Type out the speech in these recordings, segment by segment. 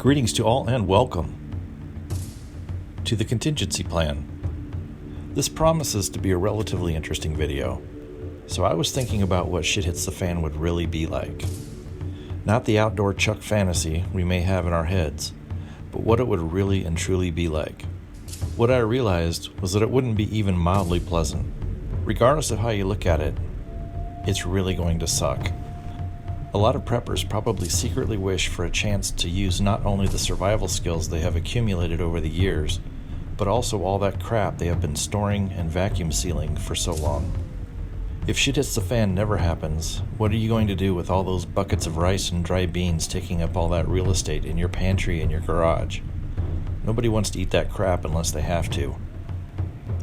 Greetings to all and welcome to the contingency plan. This promises to be a relatively interesting video, so I was thinking about what shit hits the fan would really be like. Not the outdoor Chuck fantasy we may have in our heads, but what it would really and truly be like. What I realized was that it wouldn't be even mildly pleasant. Regardless of how you look at it, it's really going to suck. A lot of preppers probably secretly wish for a chance to use not only the survival skills they have accumulated over the years, but also all that crap they have been storing and vacuum sealing for so long. If shit hits the fan never happens, what are you going to do with all those buckets of rice and dry beans taking up all that real estate in your pantry and your garage? Nobody wants to eat that crap unless they have to.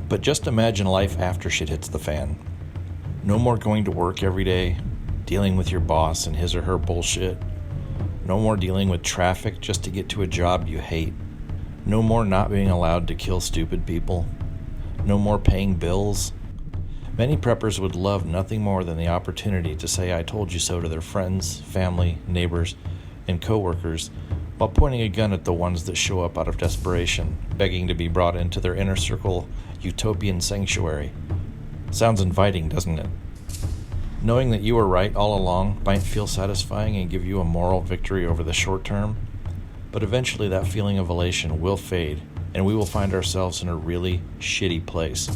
But just imagine life after shit hits the fan. No more going to work every day, dealing with your boss and his or her bullshit. No more dealing with traffic just to get to a job you hate. No more not being allowed to kill stupid people. No more paying bills. Many preppers would love nothing more than the opportunity to say "I told you so" to their friends, family, neighbors, and coworkers, while pointing a gun at the ones that show up out of desperation, begging to be brought into their inner circle utopian sanctuary. Sounds inviting, doesn't it? Knowing that you were right all along might feel satisfying and give you a moral victory over the short term, but eventually that feeling of elation will fade, and we will find ourselves in a really shitty place.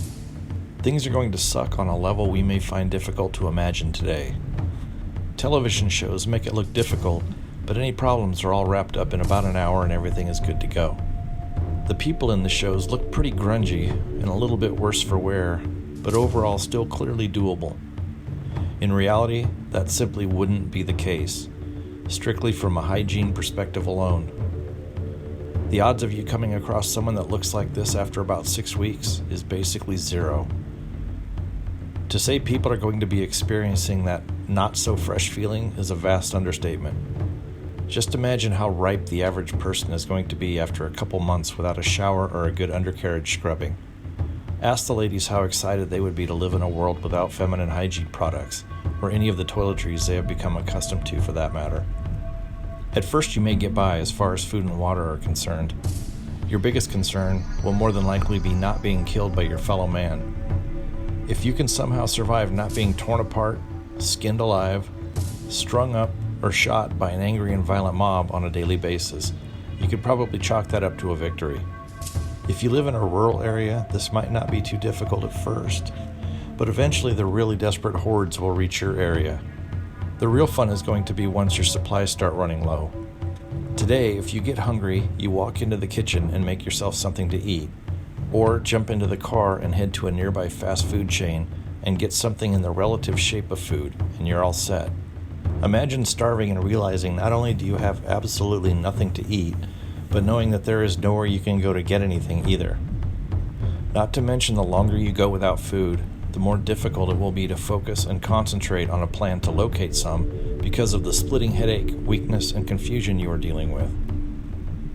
Things are going to suck on a level we may find difficult to imagine today. Television shows make it look difficult, but any problems are all wrapped up in about an hour and everything is good to go. The people in the shows look pretty grungy and a little bit worse for wear, but overall still clearly doable. In reality, that simply wouldn't be the case, strictly from a hygiene perspective alone. The odds of you coming across someone that looks like this after about 6 weeks is basically zero. To say people are going to be experiencing that not-so-fresh feeling is a vast understatement. Just imagine how ripe the average person is going to be after a couple months without a shower or a good undercarriage scrubbing. Ask the ladies how excited they would be to live in a world without feminine hygiene products, or any of the toiletries they have become accustomed to for that matter. At first you may get by as far as food and water are concerned. Your biggest concern will more than likely be not being killed by your fellow man. If you can somehow survive not being torn apart, skinned alive, strung up, or shot by an angry and violent mob on a daily basis, you could probably chalk that up to a victory. If you live in a rural area, this might not be too difficult at first, but eventually the really desperate hordes will reach your area. The real fun is going to be once your supplies start running low. Today, if you get hungry, you walk into the kitchen and make yourself something to eat, or jump into the car and head to a nearby fast food chain and get something in the relative shape of food, and you're all set. Imagine starving and realizing not only do you have absolutely nothing to eat, but knowing that there is nowhere you can go to get anything either. Not to mention the longer you go without food, the more difficult it will be to focus and concentrate on a plan to locate some because of the splitting headache, weakness, and confusion you are dealing with.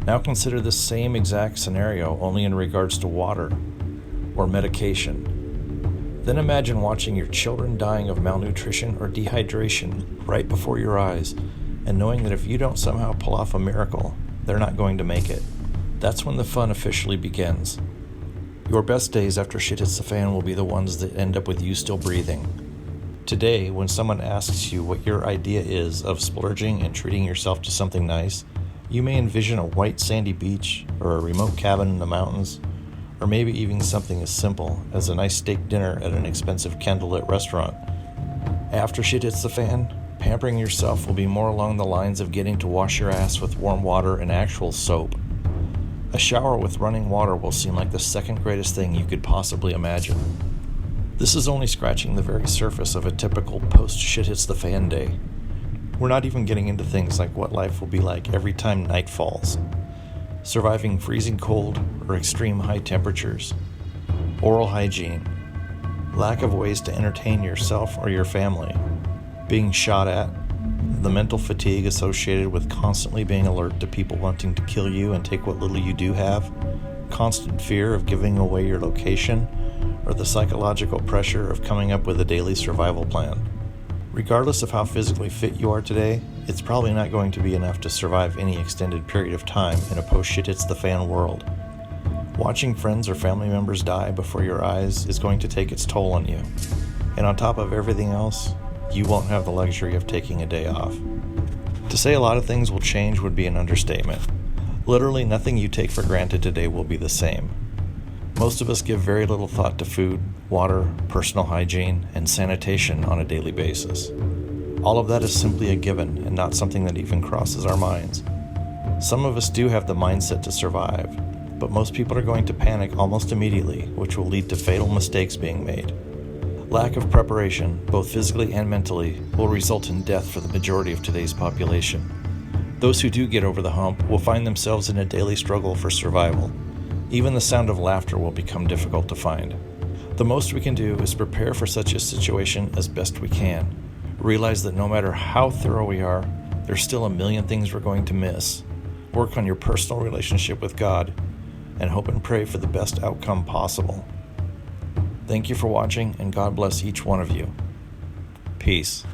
Now consider this same exact scenario only in regards to water or medication. Then imagine watching your children dying of malnutrition or dehydration right before your eyes, and knowing that if you don't somehow pull off a miracle, they're not going to make it. That's when the fun officially begins. Your best days after shit hits the fan will be the ones that end up with you still breathing. Today, when someone asks you what your idea is of splurging and treating yourself to something nice, you may envision a white sandy beach or a remote cabin in the mountains, or maybe even something as simple as a nice steak dinner at an expensive candlelit restaurant. After shit hits the fan, pampering yourself will be more along the lines of getting to wash your ass with warm water and actual soap. A shower with running water will seem like the second greatest thing you could possibly imagine. This is only scratching the very surface of a typical post-shit-hits-the-fan day. We're not even getting into things like what life will be like every time night falls, surviving freezing cold or extreme high temperatures, oral hygiene, lack of ways to entertain yourself or your family, being shot at, the mental fatigue associated with constantly being alert to people wanting to kill you and take what little you do have, constant fear of giving away your location, or the psychological pressure of coming up with a daily survival plan. Regardless of how physically fit you are today, it's probably not going to be enough to survive any extended period of time in a post-shit-hits-the-fan world. Watching friends or family members die before your eyes is going to take its toll on you. And on top of everything else, you won't have the luxury of taking a day off. To say a lot of things will change would be an understatement. Literally nothing you take for granted today will be the same. Most of us give very little thought to food, water, personal hygiene, and sanitation on a daily basis. All of that is simply a given and not something that even crosses our minds. Some of us do have the mindset to survive, but most people are going to panic almost immediately, which will lead to fatal mistakes being made. Lack of preparation, both physically and mentally, will result in death for the majority of today's population. Those who do get over the hump will find themselves in a daily struggle for survival. Even the sound of laughter will become difficult to find. The most we can do is prepare for such a situation as best we can. Realize that no matter how thorough we are, there's still a million things we're going to miss. Work on your personal relationship with God, and hope and pray for the best outcome possible. Thank you for watching, and God bless each one of you. Peace.